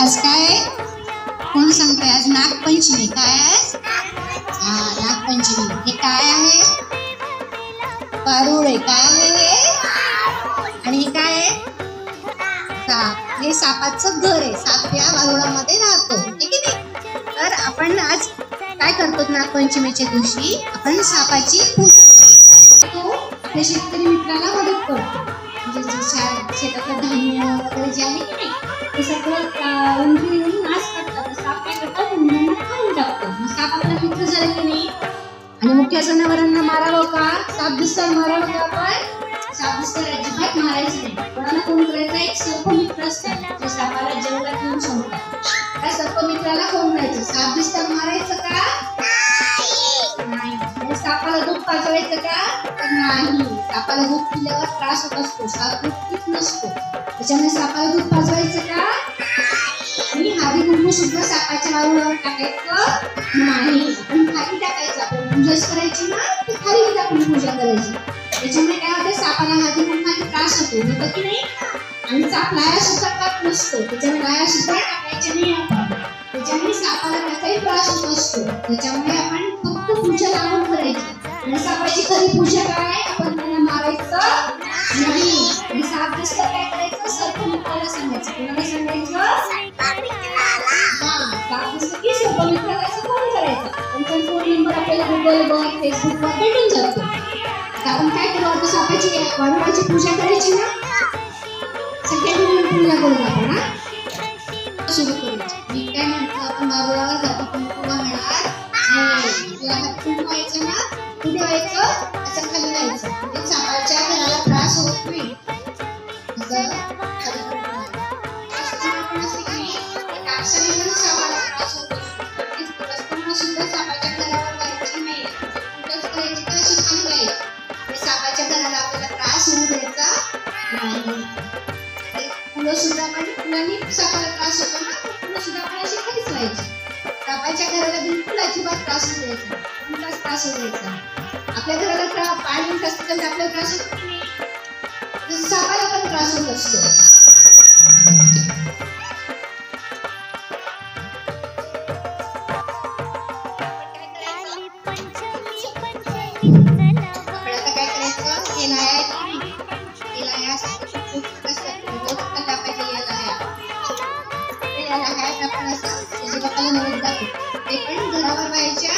आज काय कोण सांगतोय? आज नागपंचमी. काय आहे? नागपंचमी. हे काय आहे? पारुळ आहे. काय आहे हे? आणि हे काय आहे? साप. हे सापाचं घर आहे. साप या वारुळामध्ये राहतो. ठीक आहे. तर आपण आज काय करतो? नागपंचमीच्या दिवशी आपण सापाची पूजा करतो. आपल्या शेतकरी मित्राला मदत करतो. म्हणजे शेतातलं धान्य वगैरे जे आहे की नाही ते सगळं उंदीर येऊन नाश करतात. साप काय करतात? उंदरांना खाऊन टाकतो. मग साप आपला मित्र झाला की नाही. आणि मुख्य जनावरांना मारावं का? साप दिसताना मारावं का? आपण साप दिसताना अजिबात मारायचं नाही. कोणाला फोन करायचा? एक सर्पमित्र असतात जे सापाला जंगलात येऊन सांगतात. त्या सर्पमित्राला फोन करायचं. साप दिसताना मारायचं का? नाही. सापाला दूध पाजवायचं का? नाही. सापाला दूध पिल्यावर त्रास होत असतो. साप दूध पीत नसतो. त्याच्यामुळे सापाला दूध पाजवायचं का? आणि हळदी कुंकू सुद्धा सापाच्या वारुळावर टाकायचं नाही. आपण खाली टाकायचं. आपण पूजाच करायची ना, तर खाली टाकून पूजा करायची. त्याच्यामुळे काय होतं? सापाला हळदी कुंकूने त्रास होतो की नाही. आणि साप लाया सुद्धा खात नसतो. त्याच्यामुळे लाया सुद्धा टाकायच्या नाही आपण. त्याच्यामुळे सापाला त्याचाही त्रास होत असतो. त्याच्यामुळे आपण फक्त पूजा लावून करायची. आणि सापाची खरी पूजा काय? आपण त्याला मारायचं नाही. आणि साप दिसलं काय करायचं? सर्पमित्राला सांगायचं. कोणाला सांगायचं? साप दिसलं की सर्पमित्राला फोन करायचा. त्यांचा फोन नंबर आपल्याला गुगलवर फेसबुकवर भेटून जातो. आपण काय करू? आता सापाची वारुळाची पूजा करायची ना. सगळ्यांनी मिळून पूजा करू आपण. सुरू करायची. मी काय म्हटलं? आपण वारुळावर जातो कुंकू वाहणार नाही. तुला हात कुंकू व्हायचं ना, कुठे व्हायचं? असं खाली व्हायचं. म्हणजे सापाच्या घराला त्रास होत नाही. सापाला त्रास होत असतो. सुद्धा सापाच्या घरावर व्हायची नाही. पूजाच करायची तर अशी खाली व्हायची. सापाच्या घराला आपल्याला त्रास होऊ द्यायचा नाही. फुलं सुद्धा म्हणजे फुलांनी सापाला त्रास होतो ना, फुलं सुद्धा आपण अशी खालीच व्हायची. सापाच्या घराला बिलकुल अजिबात त्रास होऊ द्यायचा. कोणताच त्रास होऊ द्यायचा. आपल्या घराला पाणी असतं तर आपल्याला त्रास होतो की नाही. सापाला पण त्रास होत असतो. ते पण घरावर व्हायच्या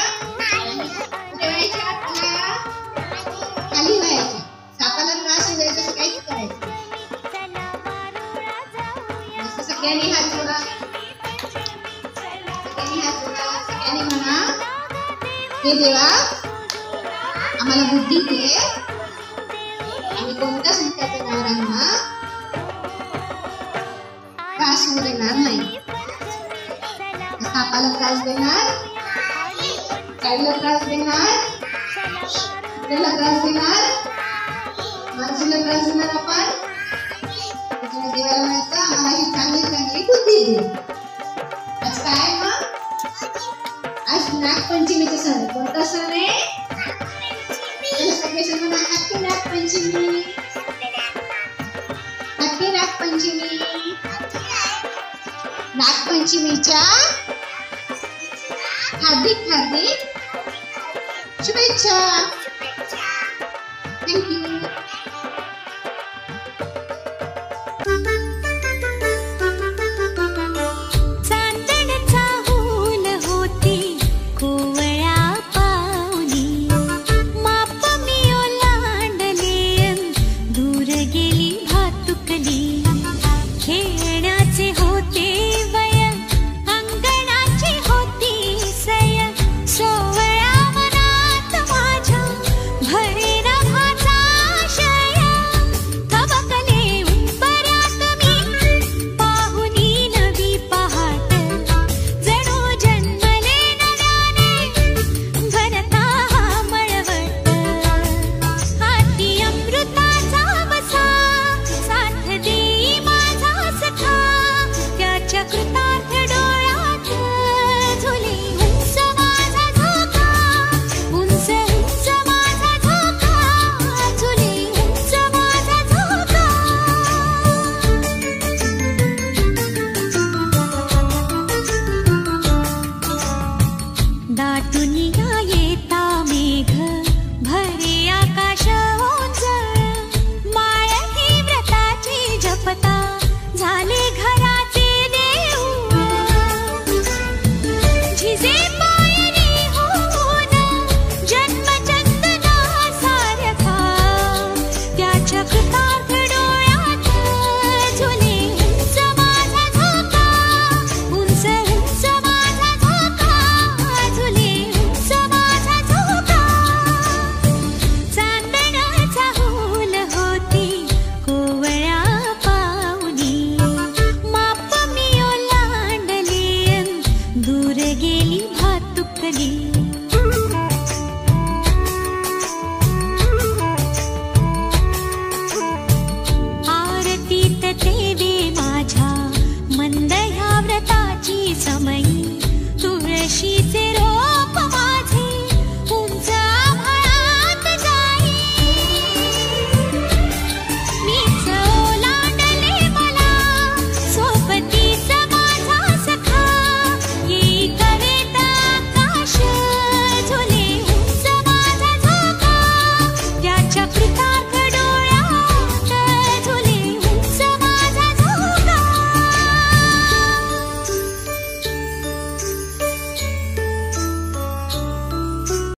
खाली व्हायच्या. सापाला त्रास होऊ द्यायचा काहीच करायचं. सगळ्यांनी हात जोडा. सगळ्यांनी म्हणा, हे देवा आम्हाला बुद्धी दे. आम्ही कोणत्याच मुख्या जनावरांना त्रास होऊ देणार नाही. सापाला त्रास देणार, गाईला त्रास देणार, कुत्र्याला त्रास देणार, माणसाला त्रास देणार आपण. त्याच्यामुळे देवाला म्हणायचं आम्हाला ही चांगली चांगली बुद्धी दे. आज काय मग? आज नागपंचमीचा सण. कोणता सण आहे? सगळे सण म्हणा हॅपी नागपंचमी. हॅपी नागपंचमी. नागपंचमीच्या हार्दिक हार्दिक शुभेच्छा.